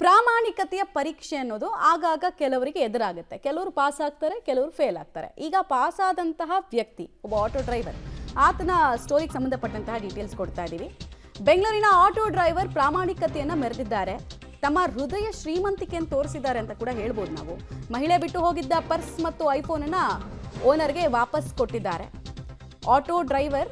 ಪ್ರಾಮಾಣಿಕತೆಯ ಪರೀಕ್ಷೆ ಅನ್ನೋದು ಆಗಾಗ ಕೆಲವರಿಗೆ ಎದುರಾಗುತ್ತೆ. ಕೆಲವರು ಪಾಸ್ ಆಗ್ತಾರೆ, ಕೆಲವರು ಫೇಲ್ ಆಗ್ತಾರೆ. ಈಗ ಪಾಸ್ ಆದಂತಹ ವ್ಯಕ್ತಿ ಒಬ್ಬ ಆಟೋ ಡ್ರೈವರ್, ಆತನ ಸ್ಟೋರಿಗೆ ಸಂಬಂಧಪಟ್ಟಂತಹ ಡೀಟೇಲ್ಸ್ ಕೊಡ್ತಾ ಇದ್ದೀವಿ. ಬೆಂಗಳೂರಿನ ಆಟೋ ಡ್ರೈವರ್ ಪ್ರಾಮಾಣಿಕತೆಯನ್ನು ಮೆರೆದಿದ್ದಾರೆ. ತಮ್ಮ ಹೃದಯ ಶ್ರೀಮಂತಿಕೆಯನ್ನು ತೋರಿಸಿದ್ದಾರೆ ಅಂತ ಕೂಡ ಹೇಳ್ಬೋದು ನಾವು. ಮಹಿಳೆ ಬಿಟ್ಟು ಹೋಗಿದ್ದ ಪರ್ಸ್ ಮತ್ತು ಐಫೋನನ್ನು ಓನರ್ಗೆ ವಾಪಸ್ ಕೊಟ್ಟಿದ್ದಾರೆ. ಆಟೋ ಡ್ರೈವರ್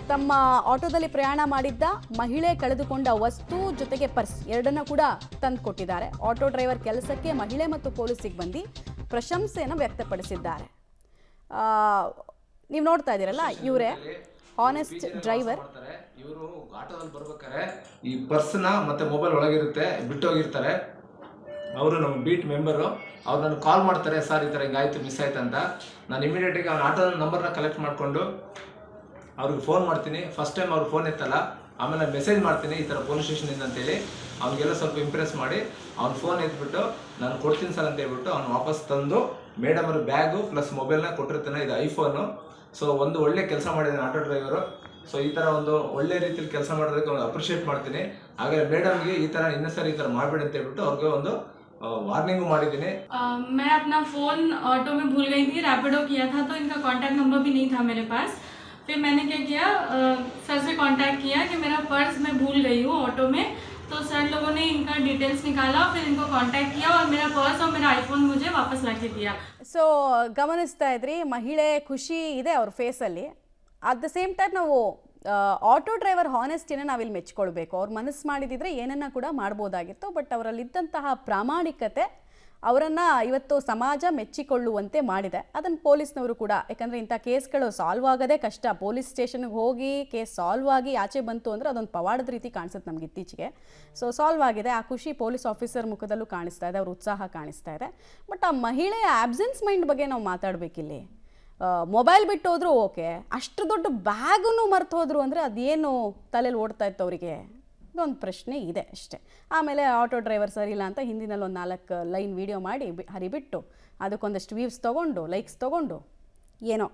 ತಮ್ಮ ಆಟೋದಲ್ಲಿ ಪ್ರಯಾಣ ಮಾಡಿದ್ದ ಮಹಿಳೆ ಕಳೆದುಕೊಂಡ ವಸ್ತು ಜೊತೆಗೆ ಪರ್ಸ್ ಎರಡನ್ನ ಕೂಡ ತಂದು ಕೊಟ್ಟಿದ್ದಾರೆ. ಆಟೋ ಡ್ರೈವರ್ ಕೆಲಸಕ್ಕೆ ಮಹಿಳೆ ಮತ್ತು ಪೊಲೀಸ್ ಸಿಬ್ಬಂದಿ ಪ್ರಶಂಸೆಯನ್ನು ವ್ಯಕ್ತಪಡಿಸಿದ್ದಾರೆ. ನೀವು ನೋಡ್ತಾ ಇದ್ದೀರಲ್ಲ, ಇವರೇ ಹಾನೆಸ್ಟ್ ಡ್ರೈವರ್. ಇವರು ಆಟೋದಲ್ಲಿ ಬರ್ಬೇಕಾದ್ರೆ ಈ ಪರ್ಸ್ನ ಮತ್ತೆ ಮೊಬೈಲ್ ಒಳಗಿರುತ್ತೆ, ಬಿಟ್ಟು ಹೋಗಿರ್ತಾರೆ. ಅವರು ನಮ್ಮ ಬೀಟ್ ಮೆಂಬರು, ಅವ್ರು ನನಗೆ ಕಾಲ್ ಮಾಡ್ತಾರೆ, ಸರ್ ಈ ಥರ ಹಿಂಗಾಯ್ತು, ಮಿಸ್ ಆಯ್ತು ಅಂತ. ನಾನು ಇಮಿಡಿಯೇಟಾಗಿ ಅವ್ನ ಆಟೋದ ನಂಬರ್ನ ಕಲೆಕ್ಟ್ ಮಾಡಿಕೊಂಡು ಅವ್ರಿಗೆ ಫೋನ್ ಮಾಡ್ತೀನಿ. ಫಸ್ಟ್ ಟೈಮ್ ಅವ್ರು ಫೋನ್ ಎತ್ತಲ್ಲ, ಆಮೇಲೆ ಮೆಸೇಜ್ ಮಾಡ್ತೀನಿ ಈ ಥರ ಪೊಲೀಸ್ ಸ್ಟೇಷನಿಂದ ಅಂತೇಳಿ. ಅವ್ನಿಗೆಲ್ಲ ಸ್ವಲ್ಪ ಇಂಪ್ರೆಸ್ ಮಾಡಿ ಅವ್ನ ಫೋನ್ ಎತ್ಬಿಟ್ಟು ನಾನು ಕೊಡ್ತೀನಿ ಸರ್ ಅಂತ ಹೇಳ್ಬಿಟ್ಟು ಅವ್ನು ವಾಪಸ್ ತಂದು ಮೇಡಮ್ ಅವ್ರ ಬ್ಯಾಗು ಪ್ಲಸ್ ಮೊಬೈಲ್ನ ಕೊಟ್ಟಿರ್ತಾನೆ. ಇದು ಐಫೋನು. ಸೊ ಒಂದು ಒಳ್ಳೆ ಕೆಲಸ ಮಾಡಿದ್ದಾನೆ ಆಟೋ ಡ್ರೈವರು. ಸೊ ಈ ಥರ ಒಂದು ಒಳ್ಳೆ ರೀತಿಯಲ್ಲಿ ಕೆಲಸ ಮಾಡೋದಕ್ಕೆ ಒಂದು ಅಪ್ರಿಷಿಯೇಟ್ ಮಾಡ್ತೀನಿ. ಹಾಗೆ ಮೇಡಮ್ಗೆ ಈ ಥರ ಇನ್ನೂ ಸರಿ ಈ ಥರ ಮಾಡಬೇಡಿ ಅಂತ ಹೇಳ್ಬಿಟ್ಟು ಅವ್ರಿಗೆ ಒಂದು वार्निंग मारिदिने। मैं अपना फ़ोन ऑटो में भूल गई थी, रैपिडो किया था तो इनका कांटेक्ट नंबर भी नहीं था मेरे पास। फिर मैंने क्या किया, सर से कांटेक्ट किया कि मेरा पर्स मैं भूल गई हूँ ऑटो में। तो सर लोगों ने इनका डिटेल्स निकाला, फिर इनको कांटेक्ट किया और मेरा पर्स और मेरा आईफोन मुझे वापस ला के दिया। सो ಗಮನಿಸ್ತಾ ಇದ್ರಿ, ಮಹಿಳೆ ಖುಷಿ ಇದೆ ಅವ್ರ ಫೇಸಲ್ಲಿ. ಅಟ್ ದ ಸೇಮ್ ಟೈಮ್ ನಾವು ಆಟೋ ಡ್ರೈವರ್ ಹಾನೆಸ್ಟಿನ ನಾವಿಲ್ಲಿ ಮೆಚ್ಕೊಳ್ಬೇಕು. ಅವ್ರು ಮನಸ್ಸು ಮಾಡಿದಿದ್ರೆ ಏನನ್ನ ಕೂಡ ಮಾಡ್ಬೋದಾಗಿತ್ತು. ಬಟ್ ಅವರಲ್ಲಿದ್ದಂತಹ ಪ್ರಾಮಾಣಿಕತೆ ಅವರನ್ನು ಇವತ್ತು ಸಮಾಜ ಮೆಚ್ಚಿಕೊಳ್ಳುವಂತೆ ಮಾಡಿದೆ. ಅದನ್ನು ಪೊಲೀಸ್ನವರು ಕೂಡ, ಯಾಕಂದರೆ ಇಂಥ ಕೇಸ್ಗಳು ಸಾಲ್ವ್ ಆಗೋದೇ ಕಷ್ಟ. ಪೊಲೀಸ್ ಸ್ಟೇಷನ್ಗೆ ಹೋಗಿ ಕೇಸ್ ಸಾಲ್ವ್ ಆಗಿ ಆಚೆ ಬಂತು ಅಂದರೆ ಅದೊಂದು ಪವಾಡದ ರೀತಿ ಕಾಣಿಸುತ್ತೆ ನಮ್ಗೆ ಇತ್ತೀಚೆಗೆ. ಸೊ ಸಾಲ್ವ್ ಆಗಿದೆ. ಆ ಖುಷಿ ಪೊಲೀಸ್ ಆಫೀಸರ್ ಮುಖದಲ್ಲೂ ಕಾಣಿಸ್ತಾ ಇದೆ, ಅವ್ರ ಉತ್ಸಾಹ ಕಾಣಿಸ್ತಾ ಇದೆ. ಬಟ್ ಆ ಮಹಿಳೆಯ ಆಬ್ಸೆನ್ಸ್ ಮೈಂಡ್ ಬಗ್ಗೆ ನಾವು ಮಾತಾಡಬೇಕಿಲ್ಲಿ. ಮೊಬೈಲ್ ಬಿಟ್ಟು ಹೋದ್ರು ಓಕೆ, ಅಷ್ಟು ದೊಡ್ಡ ಬ್ಯಾಗನ್ನು ಮರ್ತು ಹೋದ್ರು ಅಂದರೆ ಅದೇನು ತಲೆಯಲ್ಲಿ ಓಡ್ತಾ ಇತ್ತು ಅವರಿಗೆ, ಇದೊಂದು ಪ್ರಶ್ನೆ ಇದೆ ಅಷ್ಟೇ. ಆಮೇಲೆ ಆಟೋ ಡ್ರೈವರ್ ಸರಿ ಇಲ್ಲ ಅಂತ ಹಿಂದಿನಲ್ಲಿ ಒಂದು 4 ಲೈನ್ ವೀಡಿಯೋ ಮಾಡಿ ಹರಿಬಿಟ್ಟು ಅದಕ್ಕೊಂದಷ್ಟು ವ್ಯೂಸ್ ತೊಗೊಂಡು ಲೈಕ್ಸ್ ತೊಗೊಂಡು ಏನೋ